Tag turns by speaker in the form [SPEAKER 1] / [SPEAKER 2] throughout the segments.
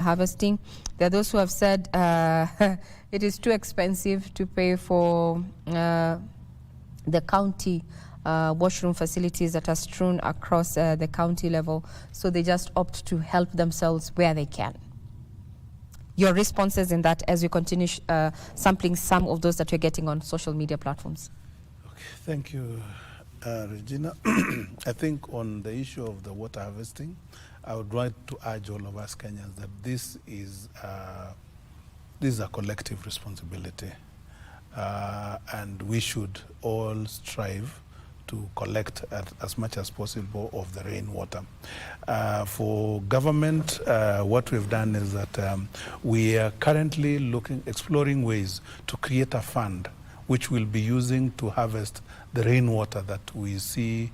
[SPEAKER 1] harvesting. There are those who have said it is too expensive to pay for the county washroom facilities that are strewn across the county level, so they just opt to help themselves where they can. Your responses in that as you continue sampling some of those that you're getting on social media platforms.
[SPEAKER 2] Okay, thank you, Regina. I think on the issue of the water harvesting, I would like to urge all of us Kenyans that this is a collective responsibility, and we should all strive to collect as much as possible of the rainwater. For government, what we've done is that we are currently exploring ways to create a fund which we'll be using to harvest the rainwater that we see,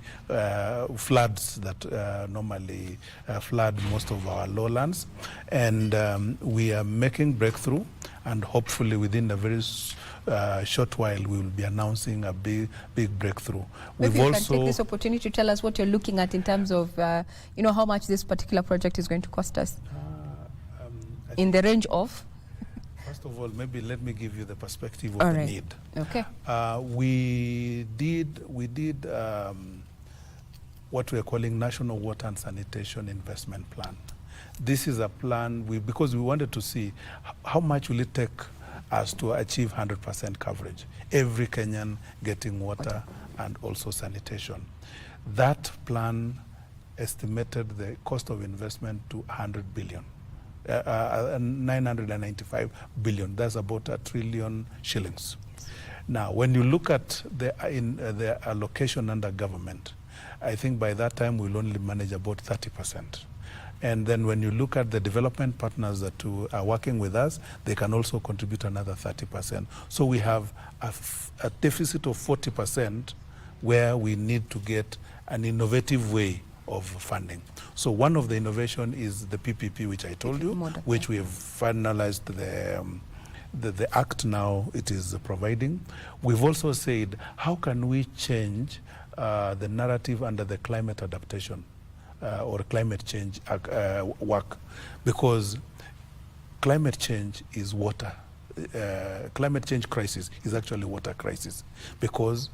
[SPEAKER 2] floods that normally flood most of our lowlands. And we are making breakthrough, and hopefully within a very short while we will be announcing a big breakthrough.
[SPEAKER 1] Maybe you can take this opportunity to tell us what you're looking at in terms of how much this particular project is going to cost us. In the range of?
[SPEAKER 2] First of all, maybe let me give you the perspective of the need.
[SPEAKER 1] Okay.
[SPEAKER 2] We did what we are calling National Water and Sanitation Investment Plan. This is a plan because we wanted to see how much will it take us to achieve 100% coverage, every Kenyan getting water and also sanitation. That plan estimated the cost of investment to 100 billion. 995 billion. That's about 1 trillion shillings. Now, when you look at the allocation under government, I think by that time we'll only manage about 30%. And then when you look at the development partners that are working with us, they can also contribute another 30%. So we have a deficit of 40% where we need to get an innovative way of funding. So one of the innovation is the PPP, which I told you, which we have finalized the act now it is providing. We've also said, how can we change the narrative under the climate adaptation or climate change work? Because climate change is water. Climate change crisis is actually water crisis, because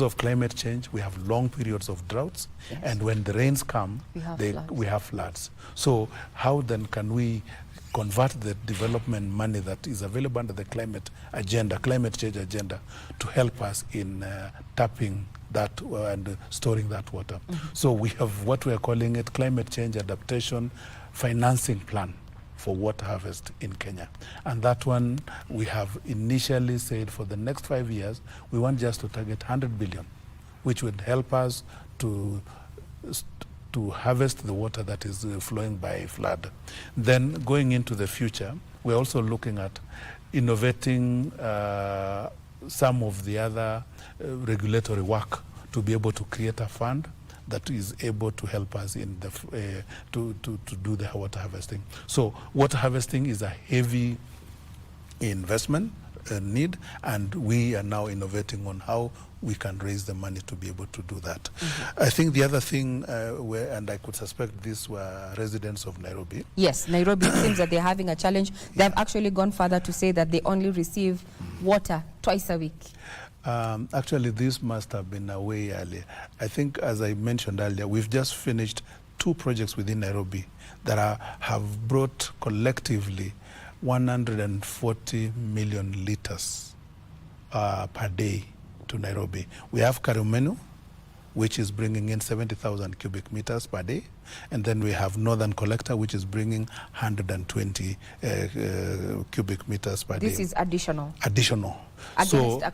[SPEAKER 2] of climate change, we have long periods of droughts, yes. And when the rains come, we have floods. So how then can we convert the development money that is available under the climate change agenda, to help us in tapping that and storing that water? Mm-hmm. So we have what we are calling it climate change adaptation financing plan for water harvest in Kenya. And that one, we have initially said for the next 5 years, we want just to target 100 billion, which would help us to harvest the water that is flowing by flood. Then going into the future, we're also looking at innovating some of the other regulatory work to be able to create a fund that is able to help us in the to do the water harvesting. So water harvesting is a heavy investment need, and we are now innovating on how we can raise the money to be able to do that. Mm-hmm. I think the other thing, and I could suspect these were residents of Nairobi.
[SPEAKER 1] Yes, Nairobi, it seems that they're having a challenge. They've actually gone further to say that they only receive water twice a week.
[SPEAKER 2] Actually, this must have been way earlier. I think, as I mentioned earlier, we've just finished 2 projects within Nairobi that have brought collectively 140 million liters per day to Nairobi. We have Karumenu, which is bringing in 70,000 cubic meters per day. And then we have Northern Collector, which is bringing 120 cubic meters per day.
[SPEAKER 1] This is additional?
[SPEAKER 2] Additional.
[SPEAKER 1] Against